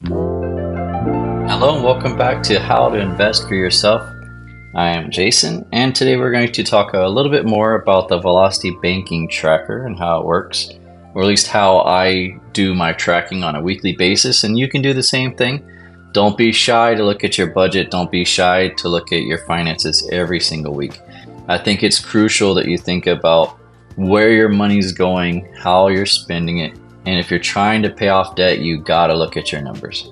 Hello and welcome back to How to Invest for Yourself. I am Jason, and today we're going to talk a little bit more about the Velocity Banking Tracker and how it works, or at least how I do my tracking on a weekly basis, and you can do the same thing. Don't be shy to look at your budget. Don't be shy to look at your finances every single week. I think it's crucial that you think about where your money's going, how you're spending it, and if you're trying to pay off debt, you gotta look at your numbers.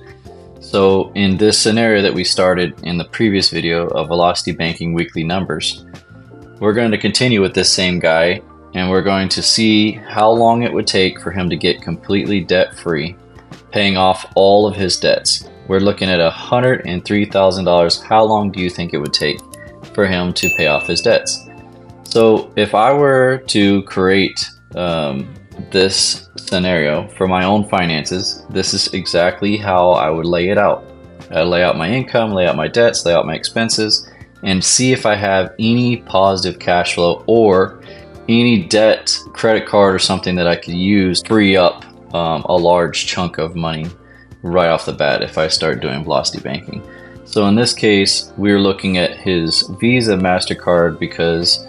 So in this scenario that we started in the previous video of Velocity Banking weekly numbers, we're going to continue with this same guy, and we're going to see how long it would take for him to get completely debt-free, paying off all of his debts. We're looking at $103,000. How long do you think it would take for him to pay off his debts? So if I were to create this scenario for my own finances, this is exactly how I would lay it out. I lay out my income, lay out my debts, lay out my expenses, and see if I have any positive cash flow or any debt, credit card or something that I could use to free up a large chunk of money right off the bat if I start doing Velocity Banking. So in this case, we're looking at his Visa MasterCard because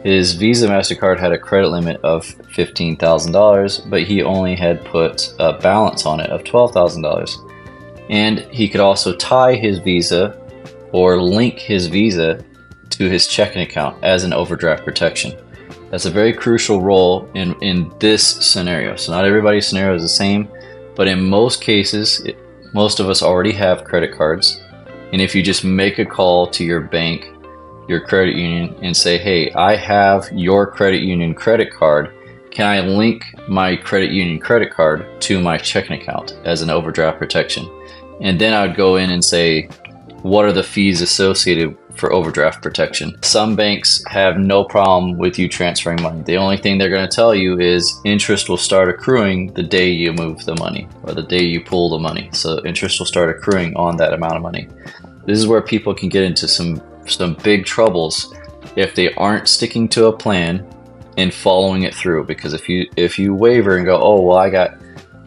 his Visa MasterCard had a credit limit of $15,000, but he only had put a balance on it of $12,000. And he could also tie his Visa or link his Visa to his checking account as an overdraft protection. That's a very crucial role in this scenario. So not everybody's scenario is the same, but in most cases, most of us already have credit cards. And if you just make a call to your bank, your credit union, and say, hey, I have your credit union credit card. Can I link my credit union credit card to my checking account as an overdraft protection? And then I would go in and say, what are the fees associated for overdraft protection? Some banks have no problem with you transferring money. The only thing they're going to tell you is interest will start accruing the day you move the money or the day you pull the money. So interest will start accruing on that amount of money. This is where people can get into some big troubles if they aren't sticking to a plan and following it through. Because if you waver and go, oh well, I got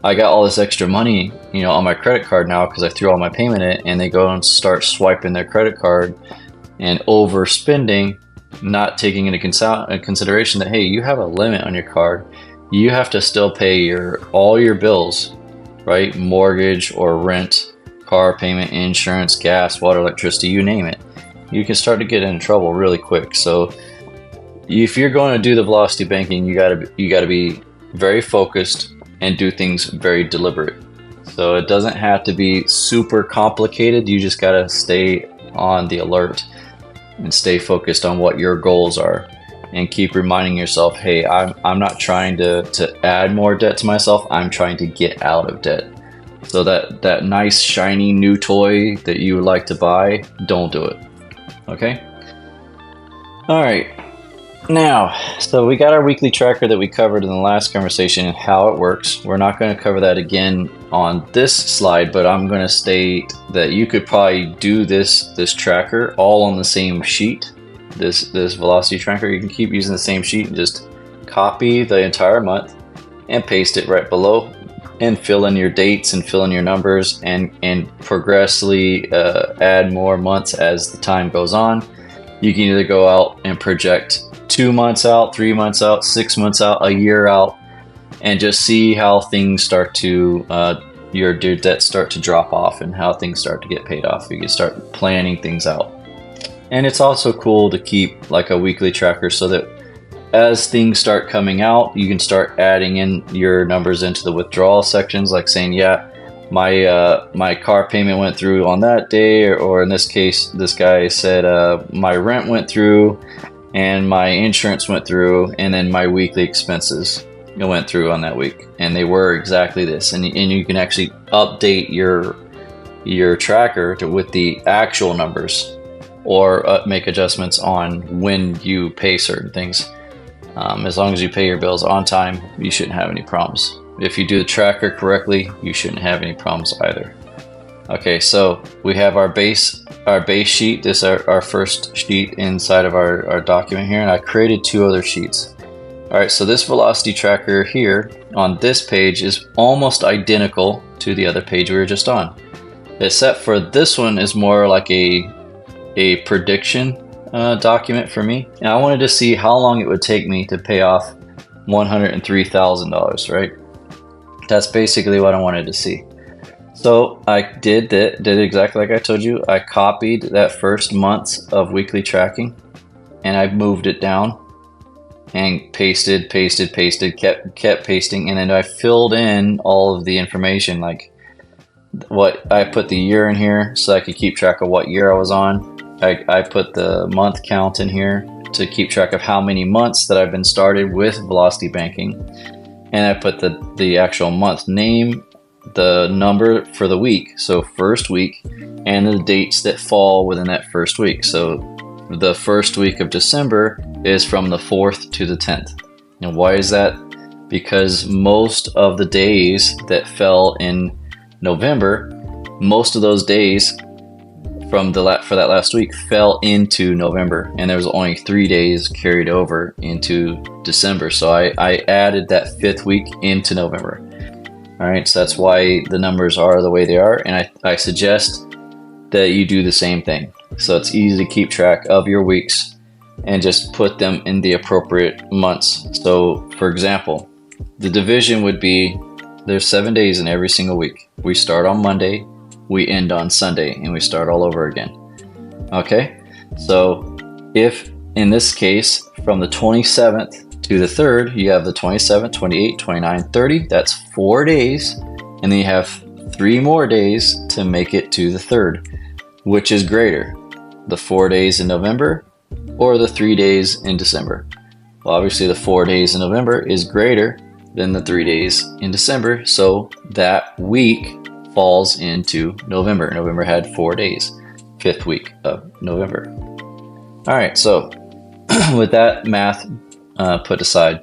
all this extra money, on my credit card now because I threw all my payment in, and they go and start swiping their credit card and overspending, not taking into consideration that, hey, you have a limit on your card. You have to still pay all your bills, right? Mortgage or rent, car payment, insurance, gas, water, electricity, you name it. You can start to get into trouble really quick. So if you're going to do the Velocity Banking, you gotta be very focused and do things very deliberate. So it doesn't have to be super complicated. You just gotta stay on the alert and stay focused on what your goals are, and keep reminding yourself, hey, I'm not trying to add more debt to myself. I'm trying to get out of debt. So that nice shiny new toy that you would like to buy, don't do it. Okay. All right. Now, so we got our weekly tracker that we covered in the last conversation and how it works. We're not going to cover that again on this slide, but I'm going to state that you could probably do this tracker all on the same sheet. This Velocity tracker, you can keep using the same sheet and just copy the entire month and paste it right below, and fill in your dates and fill in your numbers and progressively add more months as the time goes on. You can either go out and project 2 months out, 3 months out, 6 months out, a year out, and just see how things start to, your debts start to drop off and how things start to get paid off. You can start planning things out. And it's also cool to keep like a weekly tracker so that as things start coming out, you can start adding in your numbers into the withdrawal sections, like saying, yeah, my car payment went through on that day, or in this case, this guy said my rent went through and my insurance went through, and then my weekly expenses went through on that week, and they were exactly this. And you can actually update your tracker with the actual numbers, or make adjustments on when you pay certain things. As long as you pay your bills on time, you shouldn't have any problems. If you do the tracker correctly, you shouldn't have any problems either. Okay, so we have our base sheet. This is our first sheet inside of our document here, and I created 2 other sheets. All right, so this velocity tracker here on this page is almost identical to the other page we were just on. Except for this one is more like a prediction document for me. And I wanted to see how long it would take me to pay off $103,000, right? That's basically what I wanted to see. So I did exactly like I told you. I copied that first month of weekly tracking and I moved it down and pasted, kept pasting, and then I filled in all of the information, like what I put the year in here so I could keep track of what year I was on. I put the month count in here to keep track of how many months that I've been started with Velocity Banking. And I put the actual month name, the number for the week, so first week, and the dates that fall within that first week. So the first week of December is from the 4th to the 10th. And why is that? Because most of the days that fell in November, most of those days for that last week fell into November, and there was only 3 days carried over into December. So I added that 5th week into November. All right, so that's why the numbers are the way they are, and I suggest that you do the same thing. So it's easy to keep track of your weeks and just put them in the appropriate months. So for example, the division would be there's 7 days in every single week. We start on Monday, we end on Sunday, and we start all over again. Okay, so if in this case from the 27th to the 3rd, you have the 27th, 28th, 29th, 30, that's 4 days, and then you have 3 more days to make it to the 3rd. Which is greater, the 4 days in November or the 3 days in December? Well, obviously the 4 days in November is greater than the 3 days in December, so that week falls into November. November had 4 days, 5th week of November. All right, so with that math put aside,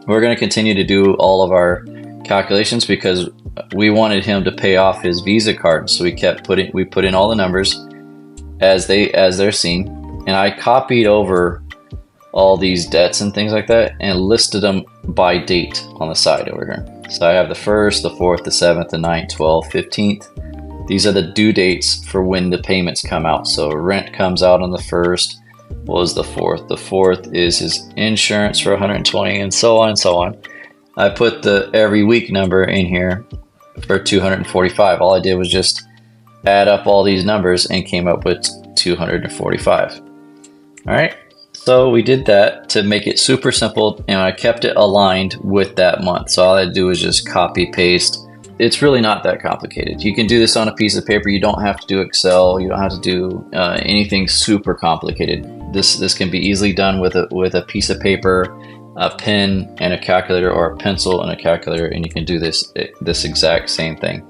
we're going to continue to do all of our calculations because we wanted him to pay off his Visa card. So we put in all the numbers as they're seen, and I copied over all these debts and things like that and listed them by date on the side over here. So I have the 1st, the 4th, the 7th, the 9th, 12th, 15th. These are the due dates for when the payments come out. So rent comes out on the 1st. What was the 4th? The 4th is his insurance for 120, and so on and so on. I put the every week number in here for 245. All I did was just add up all these numbers and came up with 245. All right, so we did that to make it super simple, and I kept it aligned with that month. So all I do is just copy paste. It's really not that complicated. You can do this on a piece of paper. You don't have to do Excel. You don't have to do anything super complicated. This can be easily done with a piece of paper, a pen and a calculator, or a pencil and a calculator, and you can do this exact same thing.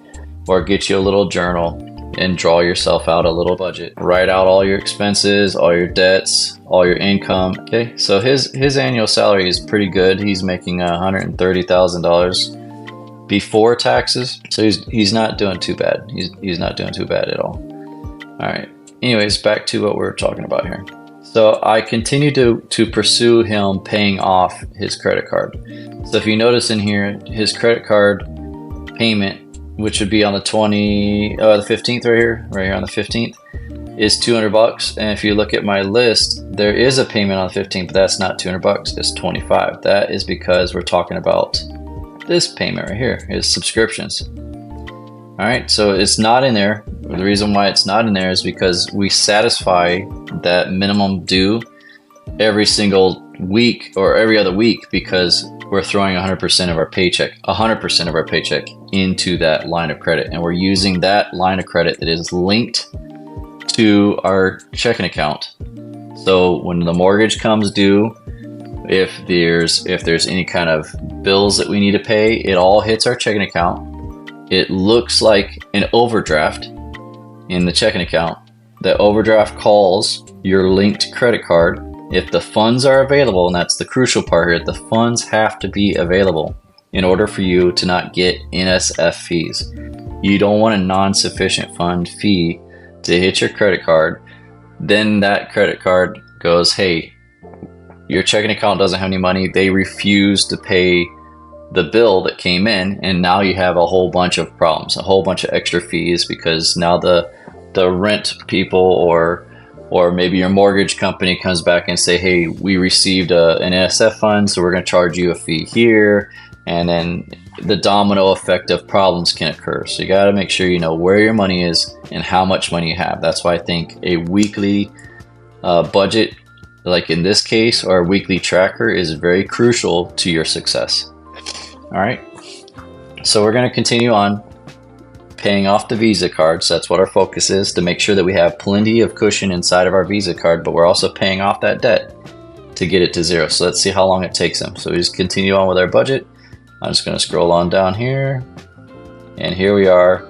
Or get you a little journal and draw yourself out a little budget. Write out all your expenses, all your debts, all your income. Okay, so his annual salary is pretty good. He's making $130,000 before taxes, so he's not doing too bad. He's not doing too bad at all. All right, anyways, back to what we're talking about here. So I continue to pursue him paying off his credit card. So if you notice in here, his credit card payment, which would be on the 15th right here on the 15th, is $200. And if you look at my list, there is a payment on the 15th, but that's not $200. It's $25. That is because we're talking about this payment right here, his subscriptions. All right, so it's not in there. The reason why it's not in there is because we satisfy that minimum due every single week or every other week, because we're throwing 100% of our paycheck into that line of credit, and we're using that line of credit that is linked to our checking account. So when the mortgage comes due, if there's any kind of bills that we need to pay, it all hits our checking account. It looks like an overdraft in the checking account. The overdraft calls your linked credit card. If the funds are available, and that's the crucial part here, the funds have to be available in order for you to not get NSF fees. You don't want a non-sufficient fund fee to hit your credit card. Then that credit card goes, hey, your checking account doesn't have any money. They refuse to pay the bill that came in, and now you have a whole bunch of problems, a whole bunch of extra fees, because now the rent people or maybe your mortgage company comes back and say, hey, we received an NSF fund, so we're going to charge you a fee here, and then the domino effect of problems can occur. So you got to make sure you know where your money is and how much money you have. That's why I think a weekly budget, like in this case, or a weekly tracker, is very crucial to your success. All right, so we're going to continue on paying off the Visa cards. That's what our focus is, to make sure that we have plenty of cushion inside of our Visa card, but we're also paying off that debt to get it to zero. So let's see how long it takes them. So we just continue on with our budget. I'm just going to scroll on down here, and here we are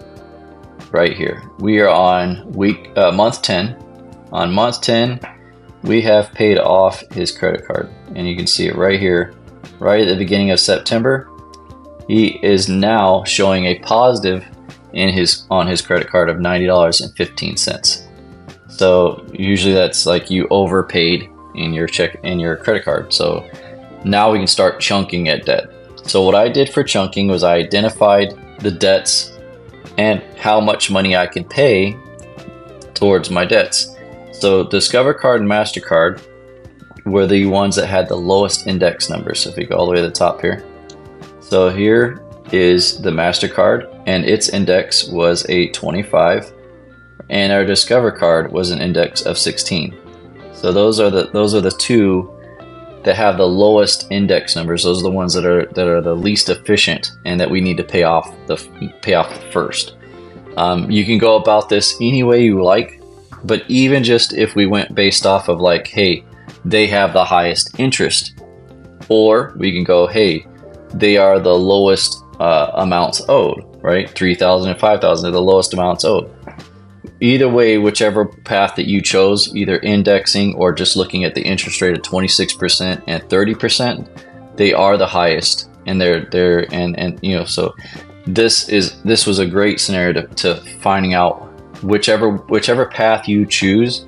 right here. We are on month 10. On month 10, we have paid off his credit card, and you can see it right here, right at the beginning of September. He is now showing a positive on his credit card of $90.15. So usually that's like you overpaid in your credit card. So now we can start chunking at debt. So what I did for chunking was I identified the debts and how much money I can pay towards my debts. So Discover Card and MasterCard were the ones that had the lowest index numbers. So if you go all the way to the top here. So here is the MasterCard, and its index was a 25, and our Discover Card was an index of 16. So those are the two that have the lowest index numbers. Those are the ones that are the least efficient, and that we need to pay off first. You can go about this any way you like, but even just if we went based off of like, hey, they have the highest interest, or we can go, hey, they are the lowest amounts owed, right? 3,000 and 5,000 are the lowest amounts owed. Either way, whichever path that you chose, either indexing or just looking at the interest rate of 26% and 30%, they are the highest, and so this was a great scenario to finding out whichever path you choose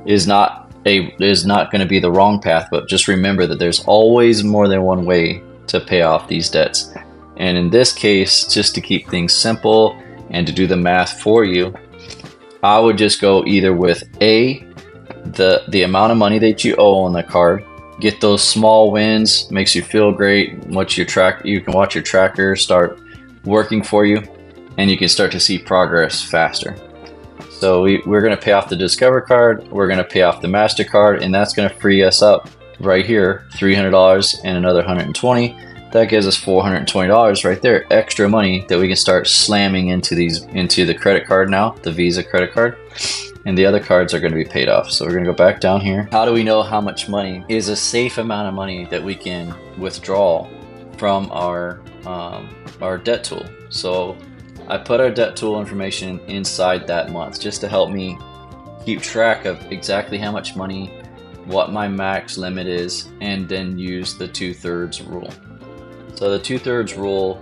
is not going to be the wrong path. But just remember that there's always more than one way to pay off these debts. And in this case, just to keep things simple and to do the math for you, I would just go either with the amount of money that you owe on the card. Get those small wins, makes you feel great. You can watch your tracker start working for you, and you can start to see progress faster. So we're going to pay off the Discover Card, we're going to pay off the MasterCard, and that's going to free us up right here, $300 and another $120. That gives us $420 right there, extra money that we can start slamming into the credit card now, the Visa credit card, and the other cards are going to be paid off. So we're going to go back down here. How do we know how much money is a safe amount of money that we can withdraw from our debt tool? So I put our debt tool information inside that month just to help me keep track of exactly how much money, what my max limit is, and then use the 2/3 rule. So the 2/3 rule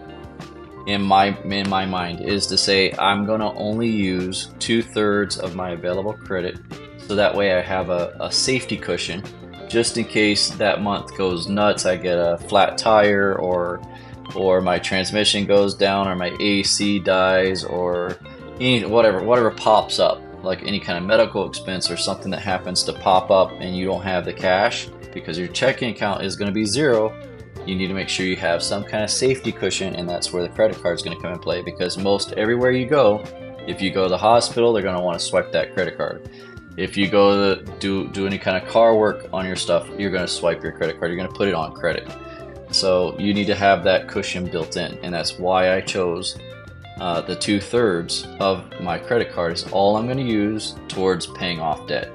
in my mind is to say I'm going to only use 2/3 of my available credit, so that way I have a safety cushion just in case that month goes nuts. I get a flat tire, or my transmission goes down, or my AC dies, or whatever pops up, like any kind of medical expense or something that happens to pop up and you don't have the cash because your checking account is going to be zero. You need to make sure you have some kind of safety cushion, and that's where the credit card is going to come in play, because most everywhere you go, if you go to the hospital, they're going to want to swipe that credit card. If you go to do any kind of car work on your stuff, you're going to swipe your credit card. You're going to put it on credit. So you need to have that cushion built in, and that's why I chose the 2/3 of my credit card is all I'm going to use towards paying off debt.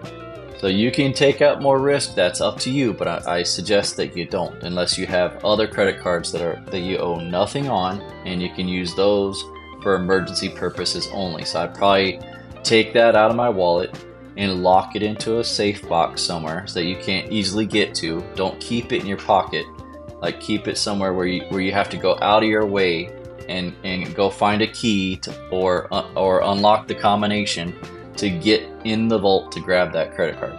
So you can take out more risk, that's up to you, but I suggest that you don't, unless you have other credit cards that you owe nothing on, and you can use those for emergency purposes only. So I'd probably take that out of my wallet and lock it into a safe box somewhere so that you can't easily get to. Don't keep it in your pocket. Like, keep it somewhere where you have to go out of your way and go find a key or unlock the combination to get in the vault to grab that credit card.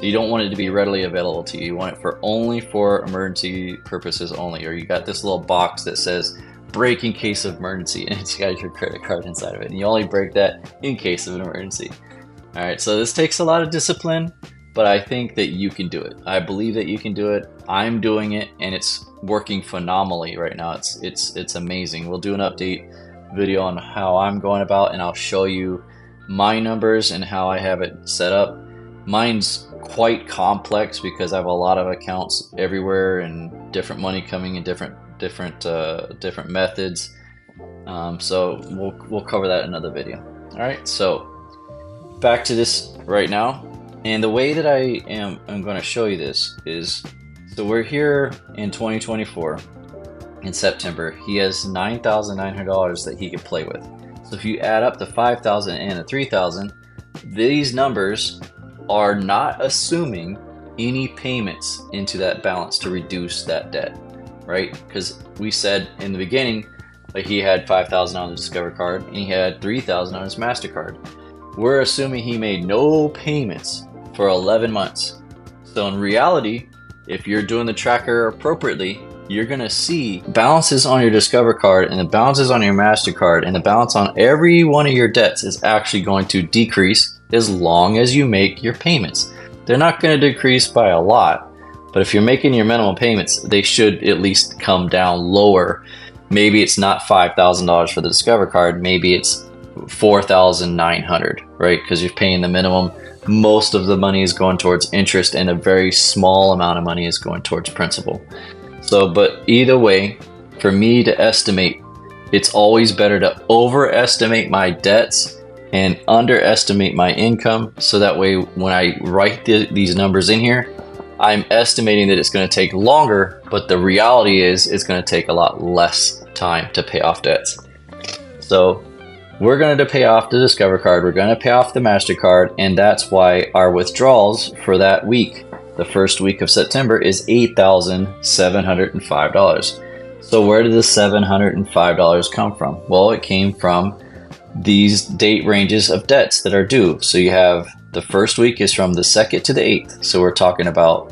So you don't want it to be readily available to you. You want it for only for emergency purposes only. Or you got this little box that says break in case of emergency, and it's got your credit card inside of it. And you only break that in case of an emergency. All right, so this takes a lot of discipline, but I think that you can do it. I believe that you can do it. I'm doing it, and it's working phenomenally right now. It's amazing. We'll do an update video on how I'm going about, and I'll show you my numbers and how I have it set up. Mine's quite complex because I have a lot of accounts everywhere and different money coming in different methods. So we'll cover that in another video. All right, so back to this right now, and the way that I'm going to show you this is, so we're here in 2024 in September. He has $9,900 that he could play with. So if you add up the 5,000 and the 3,000, these numbers are not assuming any payments into that balance to reduce that debt, right? Because we said in the beginning that he had 5,000 on the Discover card and he had 3,000 on his MasterCard. We're assuming he made no payments for 11 months. So in reality, if you're doing the tracker appropriately, you're gonna see balances on your Discover card and the balances on your MasterCard and the balance on every one of your debts is actually going to decrease as long as you make your payments. They're not going to decrease by a lot, but if you're making your minimum payments, they should at least come down lower. Maybe it's not $5,000 for the Discover card, maybe it's $4,900, right? Because you're paying the minimum. Most of the money is going towards interest and a very small amount of money is going towards principal. So, but either way, for me to estimate, it's always better to overestimate my debts and underestimate my income, so that way when I write these numbers in here, I'm estimating that it's going to take longer, but the reality is it's going to take a lot less time to pay off debts. So we're going to pay off the Discover card, we're going to pay off the MasterCard, and that's why our withdrawals for that week, the first week of September, is $8,705. So where did the $705 come from? Well, it came from these date ranges of debts that are due. So you have the first week is from the 2nd to the 8th. So we're talking about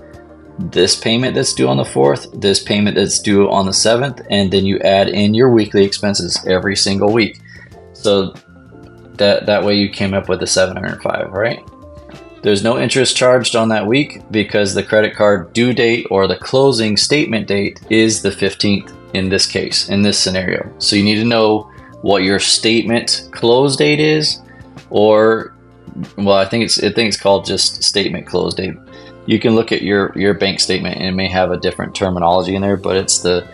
this payment that's due on the 4th, this payment that's due on the 7th, and then you add in your weekly expenses every single week. So that way you came up with the 705, right? There's no interest charged on that week because the credit card due date or the closing statement date is the 15th in this case, in this scenario. So you need to know what your statement close date is, or well, I think it's called just statement close date. You can look at your bank statement and it may have a different terminology in there, but it's the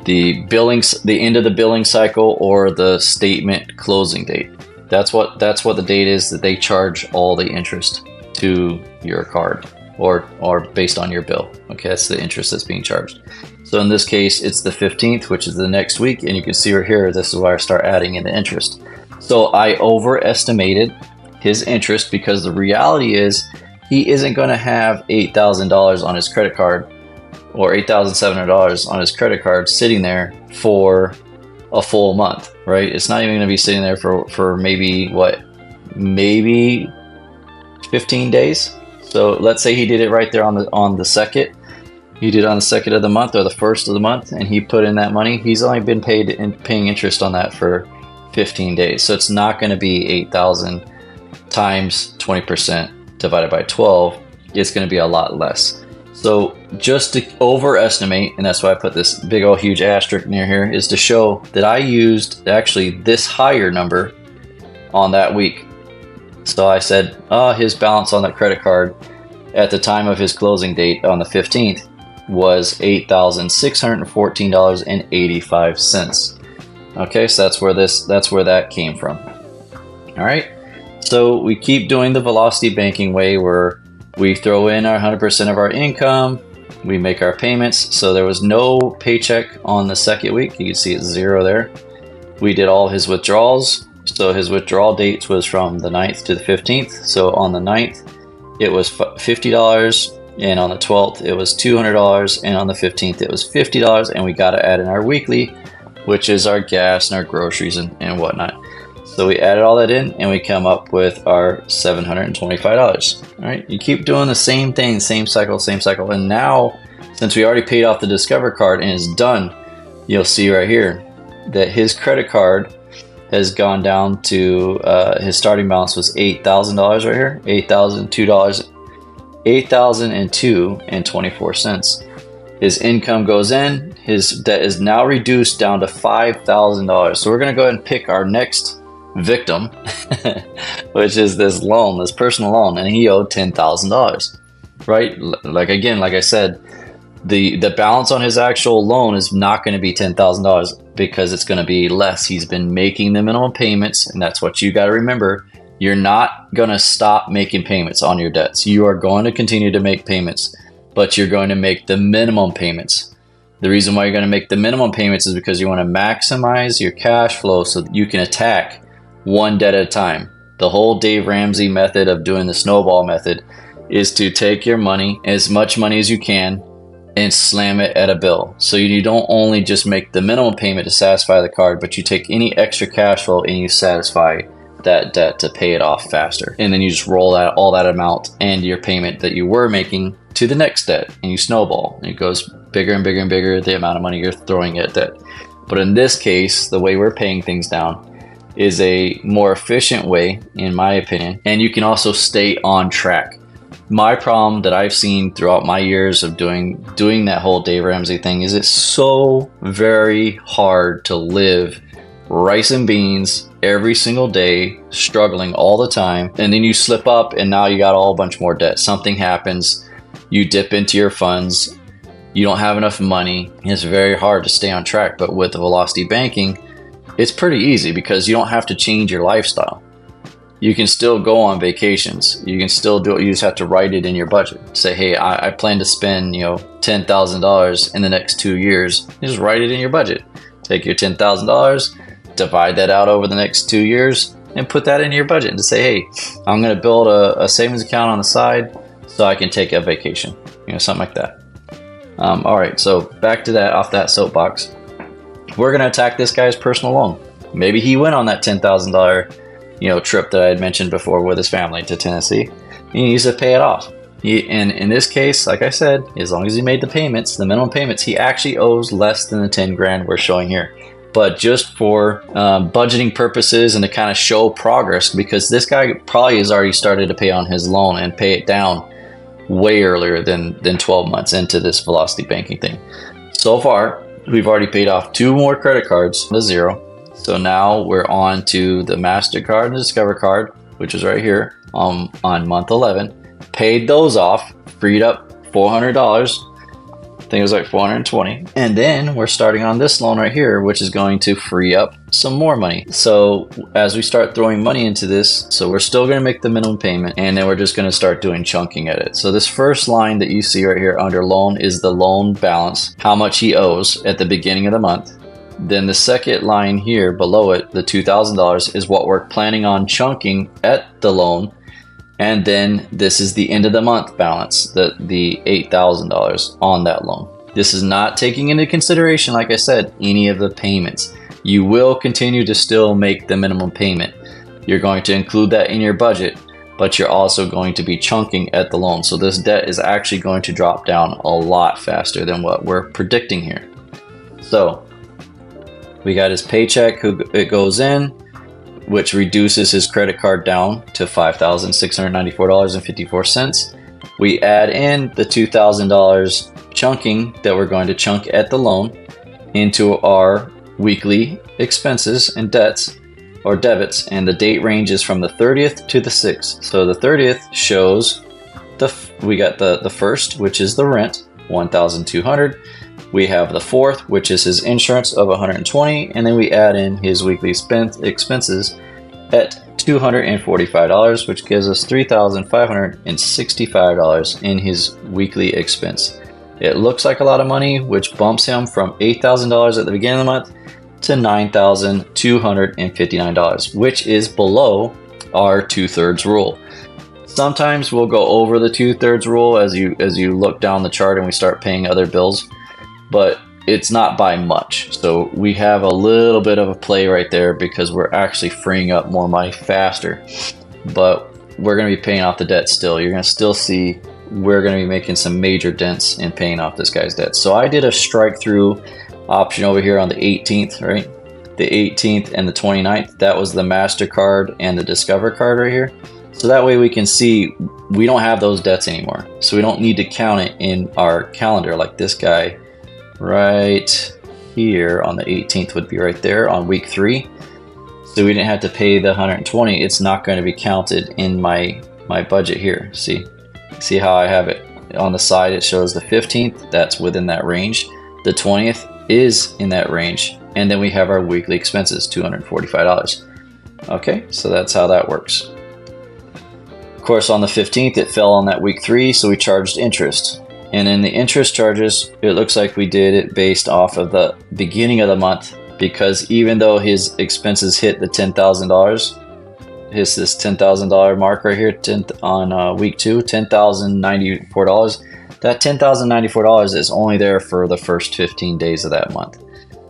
end of the billing cycle or the statement closing date. That's what the date is that they charge all the interest to your card or based on your bill. Okay, that's the interest that's being charged. So in this case, it's the 15th, which is the next week, and you can see right here, this is why I start adding in the interest. So I overestimated his interest because the reality is he isn't going to have $8,000 on his credit card or $8,700 on his credit card sitting there for a full month, right? It's not even going to be sitting there for maybe 15 days. So let's say he did it right there on the 2nd. He did it on the 2nd of the month or the 1st of the month, and he put in that money. He's only been paying interest on that for 15 days. So it's not going to be 8,000 times 20% divided by 12. It's going to be a lot less. So just to overestimate, and that's why I put this big old huge asterisk near here, is to show that I used actually this higher number on that week. So I said, his balance on that credit card at the time of his closing date on the 15th was $8,614.85. Okay, so that's where that came from. All right, so we keep doing the velocity banking way, where we throw in our 100% of our income, we make our payments. So there was no paycheck on the 2nd week. You can see it's 0 there. We did all his withdrawals. So his withdrawal dates was from the 9th to the 15th. So on the 9th, it was $50, and on the 12th, it was $200, and on the 15th, it was $50, and we got to add in our weekly, which is our gas and our groceries and whatnot. So we added all that in and we come up with our $725. All right, you keep doing the same thing, same cycle. And now, since we already paid off the Discover card and it's done, you'll see right here that his credit card has gone down to, his starting balance was $8,000 right here, $8,002.24. His income goes in, his debt is now reduced down to $5,000. So we're gonna go ahead and pick our next victim, which is this loan, this personal loan, and he owed $10,000, right? Like I said, the balance on his actual loan is not going to be $10,000 because it's going to be less. He's been making the minimum payments, and that's what you got to remember. You're not going to stop making payments on your debts. You are going to continue to make payments, but you're going to make the minimum payments. The reason why you're going to make the minimum payments is because you want to maximize your cash flow so that you can attack one debt at a time. The whole Dave Ramsey method of doing the snowball method is to take your money, as much money as you can, and slam it at a bill. So you don't only just make the minimum payment to satisfy the card, but you take any extra cash flow and you satisfy that debt to pay it off faster. And then you just roll out all that amount and your payment that you were making to the next debt, and you snowball. And it goes bigger and bigger and bigger, the amount of money you're throwing at debt. But in this case, the way we're paying things down is a more efficient way, in my opinion, and you can also stay on track. My problem that I've seen throughout my years of doing that whole Dave Ramsey thing is it's so very hard to live rice and beans every single day, struggling all the time, and then you slip up and now you got a whole bunch more debt. Something happens, you dip into your funds, you don't have enough money, and it's very hard to stay on track. But with the Velocity Banking, it's pretty easy because you don't have to change your lifestyle. You can still go on vacations. You can still do it. You just have to write it in your budget. Say, hey, I plan to spend, $10,000 in the next 2 years. You just write it in your budget. Take your $10,000, divide that out over the next 2 years, and put that in your budget. And to say, hey, I'm going to build a savings account on the side so I can take a vacation. Something like that. All right, so back to that, off that soapbox. We're going to attack this guy's personal loan. Maybe he went on that $10,000 trip that I had mentioned before with his family to Tennessee. He needs to pay it off. And in this case, like I said, as long as he made the payments, the minimum payments, he actually owes less than the 10 grand we're showing here. But just for budgeting purposes and to kind of show progress, because this guy probably has already started to pay on his loan and pay it down way earlier than 12 months into this Velocity Banking thing. So far, we've already paid off 2 more credit cards to 0. So now we're on to the MasterCard and the Discover card, which is right here on month 11. Paid those off, freed up $400. I think it was like $420. And then we're starting on this loan right here, which is going to free up some more money. So as we start throwing money into this, so we're still going to make the minimum payment, and then we're just going to start doing chunking at it. So this first line that you see right here under loan is the loan balance, how much he owes at the beginning of the month. Then the second line here below it, the $2,000, is what we're planning on chunking at the loan. And then this is the end of the month balance, the $8,000 on that loan. This is not taking into consideration, like I said, any of the payments. You will continue to still make the minimum payment. You're going to include that in your budget, but you're also going to be chunking at the loan. So this debt is actually going to drop down a lot faster than what we're predicting here. So we got his paycheck, it goes in, which reduces his credit card down to $5,694.54. We add in the $2,000 chunking that we're going to chunk at the loan into our weekly expenses and debts or debits, and the date ranges from the 30th to the 6th. So the 30th shows we got the first, which is the rent, $1,200. We have the 4th, which is his insurance of $120, and then we add in his weekly expenses at $245, which gives us $3,565 in his weekly expense. It looks like a lot of money, which bumps him from $8,000 at the beginning of the month to $9,259, which is below our 2/3 rule. Sometimes we'll go over the 2/3 rule as you look down the chart and we start paying other bills. But it's not by much. So we have a little bit of a play right there because we're actually freeing up more money faster. But we're going to be paying off the debt still. You're going to still see we're going to be making some major dents in paying off this guy's debt. So I did a strike through option over here on the 18th, right? The 18th and the 29th. That was the MasterCard and the Discover card right here. So that way we can see we don't have those debts anymore. So we don't need to count it in our calendar like this guy right here on the 18th would be right there on week 3. So we didn't have to pay the 120. It's not going to be counted in my budget here. See how I have it on the side? It shows the 15th. That's within that range. The 20th is in that range. And then we have our weekly expenses, $245. Okay, so that's how that works. Of course, on the 15th, it fell on that week 3, so we charged interest. And in the interest charges, it looks like we did it based off of the beginning of the month, because even though his expenses hit the $10,000, his this $10,000 mark right here on week 2, $10,094. That $10,094 is only there for the first 15 days of that month.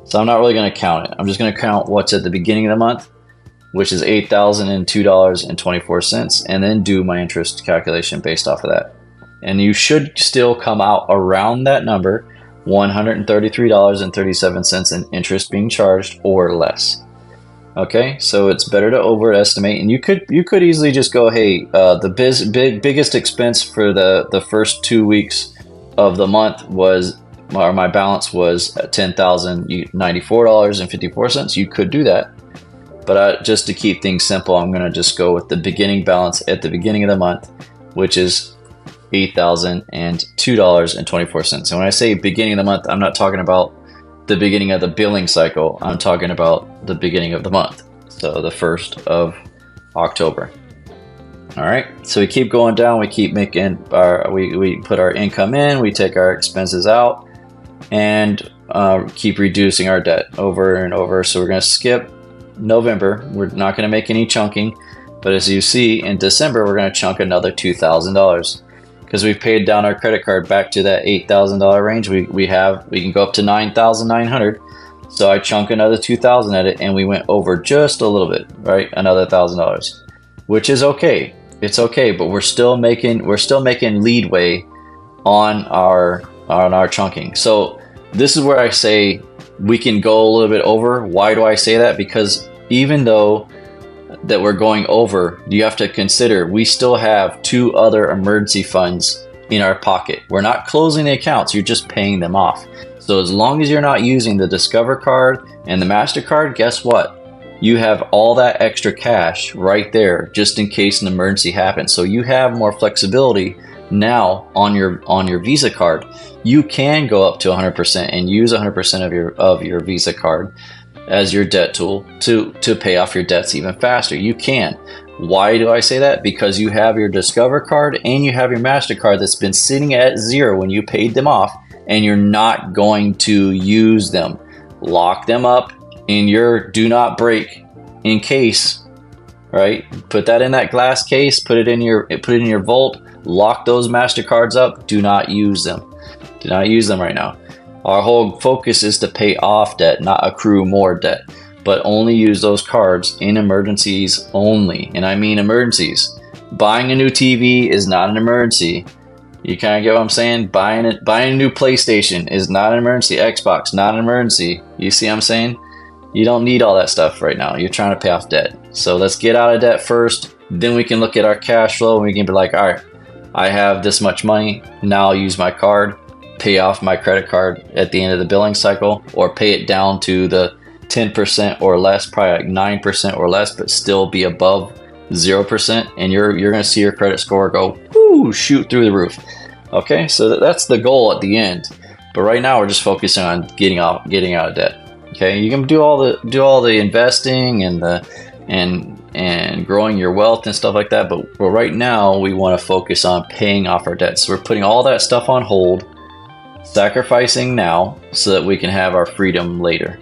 So I'm not really going to count it. I'm just going to count what's at the beginning of the month, which is $8,002.24, and then do my interest calculation based off of that. And you should still come out around that number, $133.37 in interest being charged or less. Okay, so it's better to overestimate, and you could easily just go, hey, the biggest expense for the first 2 weeks of the month was, or my balance was $10,094.54. You could do that. But just to keep things simple, I'm going to just go with the beginning balance at the beginning of the month, which is $8,002.24. And when I say beginning of the month, I'm not talking about the beginning of the billing cycle. I'm talking about the beginning of the month. So the 1st of October. All right. So we keep going down. We keep making we put our income in, we take our expenses out, and keep reducing our debt over and over. So we're going to skip November. We're not going to make any chunking, but as you see in December, we're going to chunk another $2,000 because we've paid down our credit card back to that $8,000 range. We can go up to $9,900. So I chunk another $2,000 at it, and we went over just a little bit, right? Another $1,000, which is okay. It's okay, but we're still making leadway on our chunking. So this is where I say we can go a little bit over. Why do I say that? Because even though that we're going over, you have to consider we still have 2 other emergency funds in our pocket. We're not closing the accounts, you're just paying them off. So as long as you're not using the Discover card and the MasterCard, guess what? You have all that extra cash right there just in case an emergency happens. So you have more flexibility now on your Visa card. You can go up to 100% and use 100% of your Visa card as your debt tool to pay off your debts even faster. You can. Why do I say that? Because you have your Discover card and you have your MasterCard that's been sitting at 0 when you paid them off, and you're not going to use them. Lock them up in your do not break in case, right? Put that in that glass case, put it in your vault, lock those MasterCards up, do not use them. Do not use them right now. Our whole focus is to pay off debt, not accrue more debt, but only use those cards in emergencies only. And I mean emergencies. Buying a new TV is not an emergency. You kind of get what I'm saying? Buying a new PlayStation is not an emergency. Xbox, not an emergency. You see what I'm saying? You don't need all that stuff right now. You're trying to pay off debt. So let's get out of debt first. Then we can look at our cash flow and we can be like, all right, I have this much money. Now I'll use my card, pay off my credit card at the end of the billing cycle, or pay it down to the 10% or less, probably like 9% or less, but still be above 0%. And you're going to see your credit score go, whoo, shoot through the roof. Okay, so that's the goal at the end. But right now we're just focusing on getting out of debt. Okay, you can do all the investing and growing your wealth and stuff like that. But right now we want to focus on paying off our debts. So we're putting all that stuff on hold, sacrificing now so that we can have our freedom later.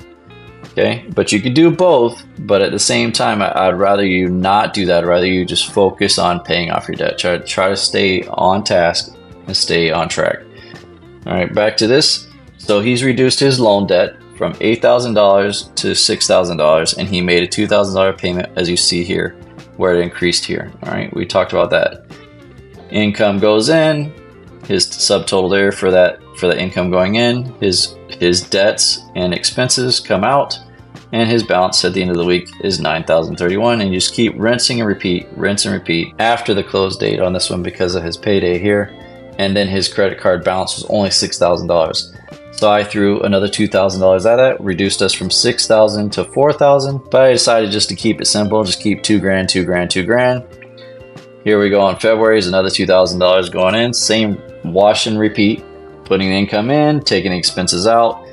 Okay, but you could do both, but at the same time, I'd rather you not do that. I'd rather you just focus on paying off your debt. Try to stay on task and stay on track. All right, back to this. So he's reduced his loan debt from $8,000 to $6,000, and he made a $2,000 payment, as you see here, where it increased here. All right, we talked about that. Income goes in, his subtotal there for the income going in, his debts and expenses come out, and his balance at the end of the week is $9,031. And you just keep rinsing and repeat after the close date on this one because of his payday here. And then his credit card balance was only $6,000. So I threw another $2,000 at it, reduced us from $6,000 to $4,000. But I decided just to keep it simple, just keep $2,000, $2,000, $2,000. Here we go on February is another $2,000 going in. Same wash and repeat, putting the income in, taking the expenses out.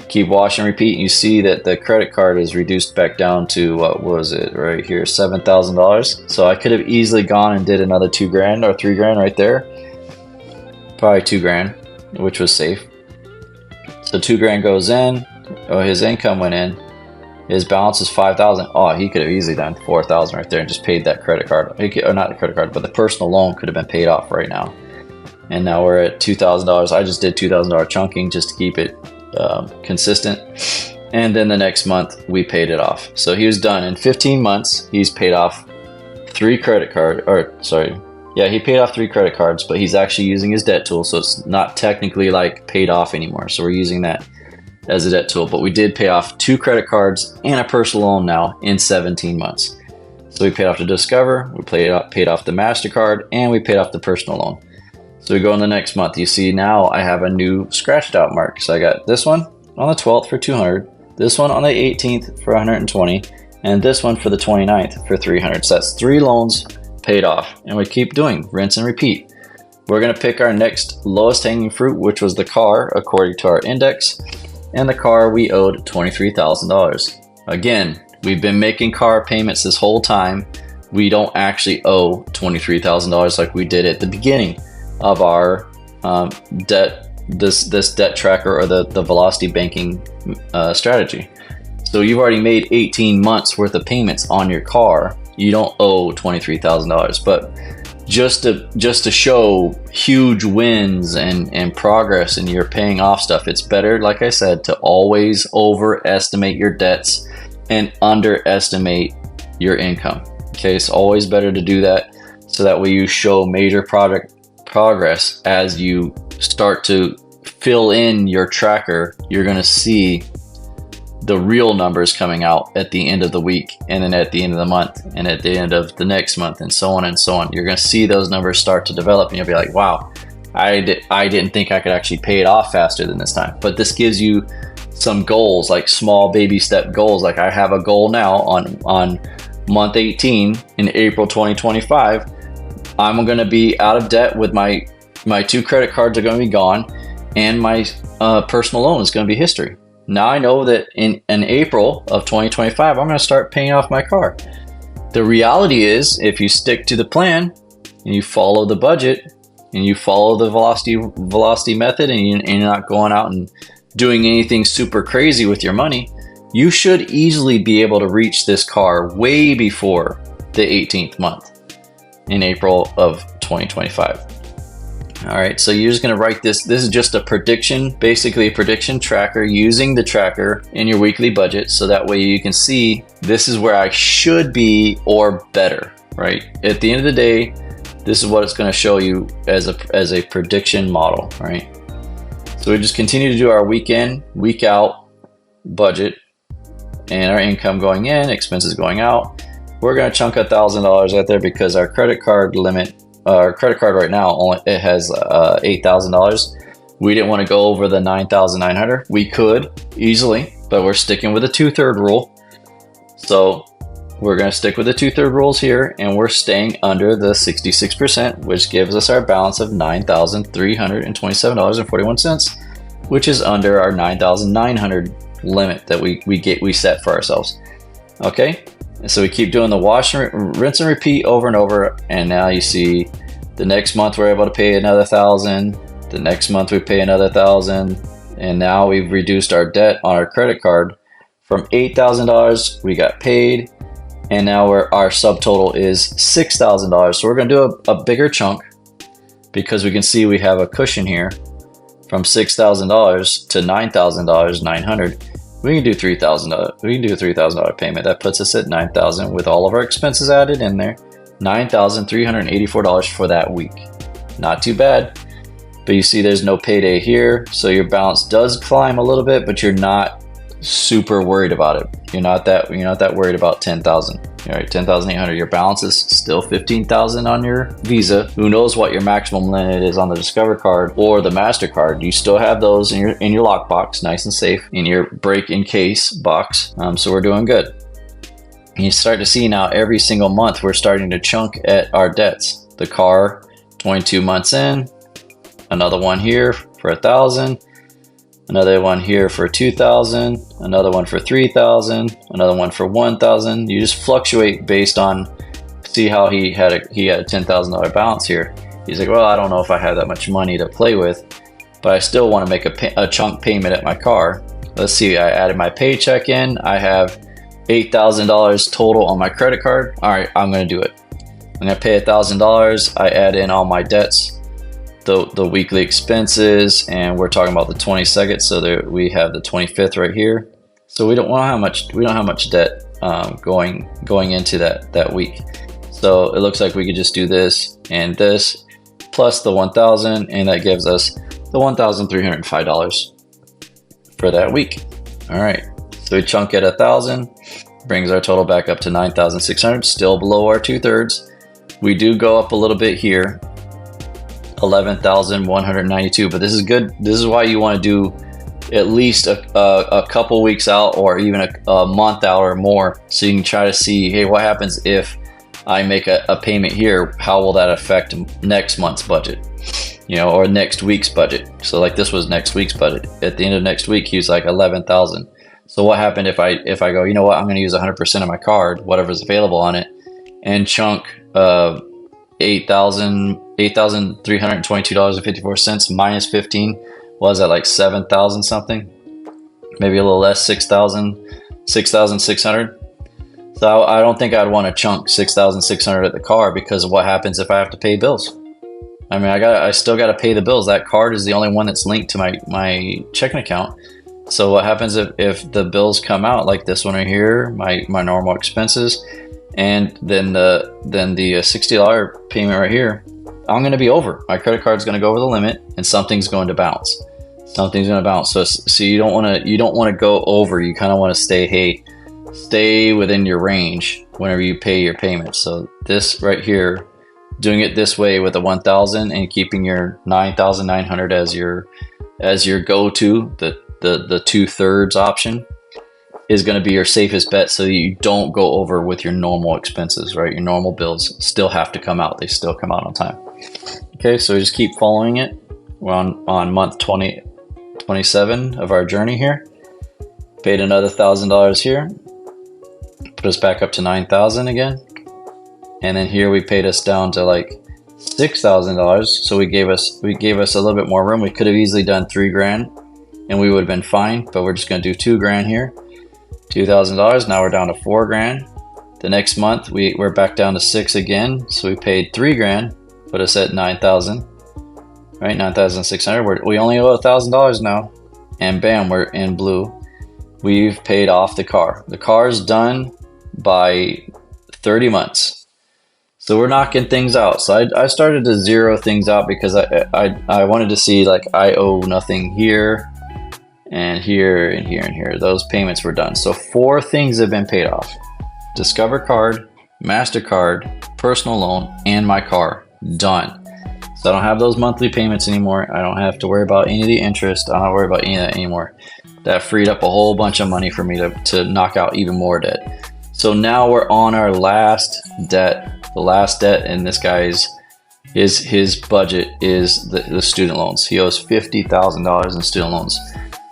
Keep wash and repeat. You see that the credit card is reduced back down to what was it right here, $7,000. So I could have easily gone and did another $2,000 or $3,000 right there. Probably $2,000, which was safe. So $2,000 goes in. Oh, his income went in. His balance is $5,000. Oh, he could have easily done $4,000 right there and just paid that credit card. Or not the credit card, but the personal loan could have been paid off right now. And now we're at $2,000. I just did $2,000 chunking just to keep it consistent. And then the next month we paid it off. So he was done in 15 months. He's paid off he paid off 3 credit cards, but he's actually using his debt tool, so it's not technically like paid off anymore. So we're using that as a debt tool, but we did pay off 2 credit cards and a personal loan now in 17 months. So we paid off the Discover, we paid off the MasterCard, and we paid off the personal loan. So we go in the next month. You see now I have a new scratched out mark. So I got this one on the 12th for $200, this one on the 18th for $120, and this one for the 29th for $300. So that's 3 loans paid off, and we keep doing rinse and repeat. We're going to pick our next lowest hanging fruit, which was the car according to our index, and the car we owed $23,000. Again, we've been making car payments this whole time. We don't actually owe $23,000 like we did at the beginning of our this debt tracker or the velocity banking strategy. So you've already made 18 months worth of payments on your car. You don't owe $23,000, but just to show huge wins and progress and you're paying off stuff, it's better, like I said, to always overestimate your debts and underestimate your income. Okay, it's always better to do that, so that way you show major progress as you start to fill in your tracker. You're going to see the real numbers coming out at the end of the week, and then at the end of the month, and at the end of the next month, and so on and so on. You're going to see those numbers start to develop, and you'll be like, wow, I didn't think I could actually pay it off faster than this time. But this gives you some goals, like small baby step goals. Like I have a goal now on month 18 in April 2025. I'm going to be out of debt with my 2 credit cards are going to be gone, and my personal loan is going to be history. Now I know that in April of 2025, I'm going to start paying off my car. The reality is, if you stick to the plan and you follow the budget and you follow the velocity method, and you're not going out and doing anything super crazy with your money, you should easily be able to reach this car way before the 18th month in April of 2025. All right, so you're just going to write this. This is just a prediction, basically a prediction tracker, using the tracker in your weekly budget, so that way you can see this is where I should be or better, right? At the end of the day, this is what it's going to show you as a prediction model, right? So we just continue to do our week in, week out budget, and our income going in, expenses going out. We're going to chunk $1,000 out there because our credit card limit, our credit card right now, it has $8,000. We didn't want to go over the $9,900. We could easily, but we're sticking with the 2/3 rule. So we're going to stick with the 2/3 rules here, and we're staying under the 66%, which gives us our balance of $9,327.41, which is under our $9,900 limit that we set for ourselves. Okay. So we keep doing the rinse and repeat over and over, and now you see the next month we're able to pay another $1,000. The next month we pay another $1,000, and now we've reduced our debt on our credit card from $8,000. We got paid, and now our subtotal is $6,000. So we're going to do a bigger chunk because we can see we have a cushion here. from $6,000 to $9,000, 900. We can do $3,000. We can do a $3,000 payment. That puts us at $9,000 with all of our expenses added in there. $9,384 for that week. Not too bad. But you see there's no payday here, so your balance does climb a little bit, but you're not super worried about it. You're not that worried about 10,000. All right, 10,800. Your balance is still 15,000 on your Visa. Who knows what your maximum limit is on the Discover card or the MasterCard? You still have those in your lockbox, nice and safe, in your break in case box. So we're doing good. And you start to see now every single month we're starting to chunk at our debts. The car, 22 months in. Another one here for 1,000. Another one here for 2,000, another one for 3,000, another one for 1,000. You just fluctuate based on, see how he had a $10,000 balance here. He's like, well, I don't know if I have that much money to play with, but I still want to make a chunk payment at my car. Let's see, I added my paycheck in. I have $8,000 total on my credit card. All right, I'm going to do it. I'm going to pay $1,000. I add in all my debts. The weekly expenses, and we're talking about the 22nd, so there we have the 25th right here. So we don't have much debt going into that week. So it looks like we could just do this and this plus the 1,000, and that gives us the $1,305 for that week. All right, so we chunk at 1,000, brings our total back up to 9,600, still below our 2/3. We do go up a little bit here. 11,192, but this is good. This is why you want to do at least a couple weeks out, or even a month out or more, so you can try to see, hey, what happens if I make a payment here? How will that affect next month's budget, or next week's budget? So like this was next week's budget. At the end of next week, he was like 11,000. So what happened if I go, you know what, I'm going to use 100% of my card, whatever's available on it, and chunk $8,322.54 minus 15 was at like 7,000 something, maybe a little less, 6,600. So I don't think I'd want to chunk 6,600 at the car, because of what happens if I have to pay bills. I mean, I still got to pay the bills. That card is the only one that's linked to my checking account. So what happens if the bills come out like this one right here, my normal expenses, and then the $60 payment right here, I'm going to be over. My credit card's going to go over the limit, and something's going to bounce. Something's going to bounce. So you don't want to go over. You kind of want to stay within your range whenever you pay your payments. So this right here, doing it this way with the 1,000 and keeping your 9,900 as your go-to, the 2/3 option, is going to be your safest bet, so you don't go over with your normal expenses, right? Your normal bills still have to come out. They still come out on time. Okay, so we just keep following it. We're on month 27 of our journey here. Paid another $1,000 here. Put us back up to 9,000 again. And then here we paid us down to like $6,000. So we gave us a little bit more room. We could have easily done $3,000 and we would have been fine, but we're just going to do $2,000 here. $2,000. Now we're down to $4,000. The next month we're back down to 6 again. So we paid $3,000, put us at 9,000, right? 9,600. We only owe $1,000 now, and bam, we're in blue. We've paid off the car. The car's done by 30 months. So we're knocking things out. So I started to zero things out because I wanted to see, like, I owe nothing here, and here, and here, and here. Those payments were done. So 4 things have been paid off: Discover card, MasterCard, personal loan, and my car. Done. So I don't have those monthly payments anymore. I don't have to worry about any of the interest. I don't have to worry about any of that anymore. That freed up a whole bunch of money for me to knock out even more debt. So now we're on our last debt. The last debt, and this guy's his budget is the student loans. He owes $50,000 in student loans.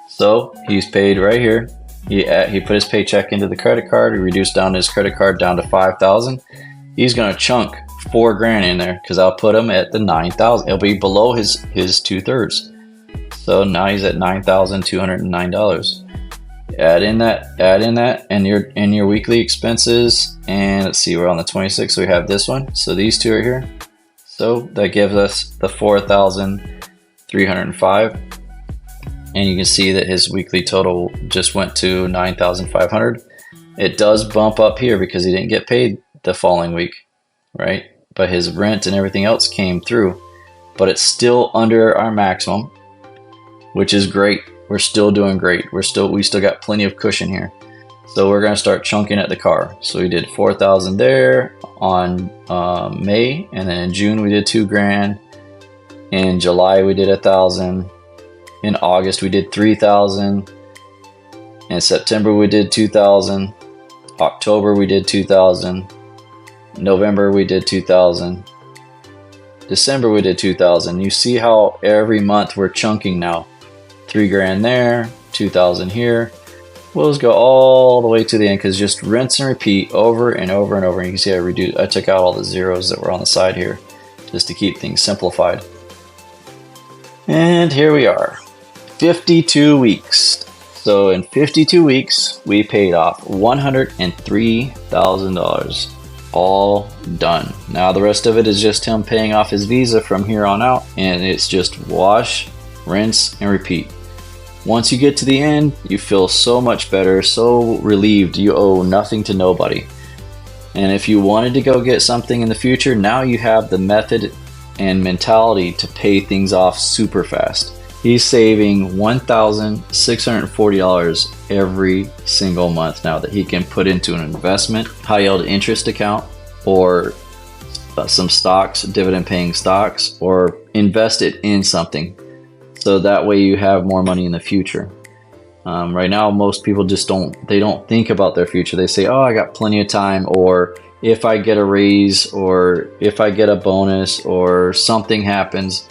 So he's paid right here. He put his paycheck into the credit card. He reduced down his credit card down to 5,000. He's gonna chunk $4,000 in there because I'll put him at the 9,000. It'll be below his 2/3. So now he's at $9,209. Add in that, and your weekly expenses. And let's see, we're on the 26th, so we have this one. So these two are here. So that gives us the 4,305. and you can see that his weekly total just went to $9,500. It does bump up here because he didn't get paid the following week, right? But his rent and everything else came through, but it's still under our maximum, which is great. We're still doing great. We still got plenty of cushion here. So we're gonna start chunking at the car. So we did 4,000 there on May, and then in June we did $2,000. In July we did 1,000. In August we did 3,000. In September we did 2,000. October we did 2,000. November we did 2,000. December we did 2,000. You see how every month we're chunking now. $3,000 there, 2,000 here. We'll just go all the way to the end because just rinse and repeat over and over and over. And you can see I took out all the zeros that were on the side here just to keep things simplified. And here we are, 52 weeks. So in 52 weeks, we paid off $103,000. All done. Now the rest of it is just him paying off his Visa from here on out, and it's just wash, rinse, and repeat. Once you get to the end, you feel so much better, so relieved. You owe nothing to nobody. And if you wanted to go get something in the future, now you have the method and mentality to pay things off super fast. He's saving $1,640 every single month now that he can put into an investment, high yield interest account, or some stocks, dividend paying stocks, or invest it in something. So that way you have more money in the future. Right now, most people just don't think about their future. They say, oh, I got plenty of time, or if I get a raise, or if I get a bonus, or something happens,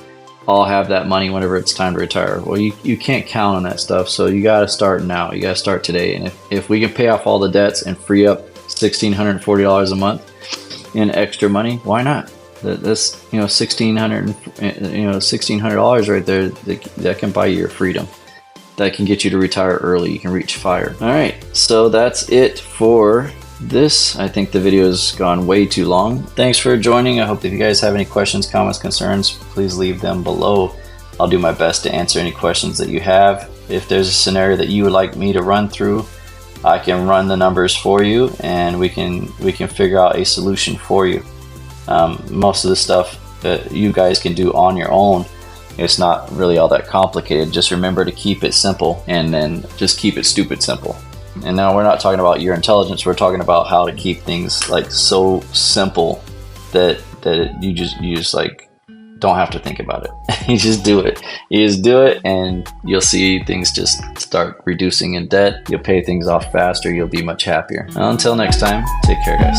I'll have that money whenever it's time to retire. Well, you can't count on that stuff. So you got to start now. You got to start today. And if we can pay off all the debts and free up $1,640 a month in extra money, why not? That's $1,600 right there that can buy you your freedom. That can get you to retire early. You can reach fire. All right, so that's it for this. I think the video has gone way too long. Thanks for joining. I hope if you guys have any questions, comments, concerns, please leave them below. I'll do my best to answer any questions that you have. If there's a scenario that you would like me to run through, I can run the numbers for you, and we can figure out a solution for you. Most of the stuff that you guys can do on your own, it's not really all that complicated. Just remember to keep it simple, and then just keep it stupid simple. And now we're not talking about your intelligence, we're talking about how to keep things like so simple that you just like don't have to think about it. You just do it. You just do it, and you'll see things just start reducing in debt. You'll pay things off faster. You'll be much happier. Until next time, take care, guys.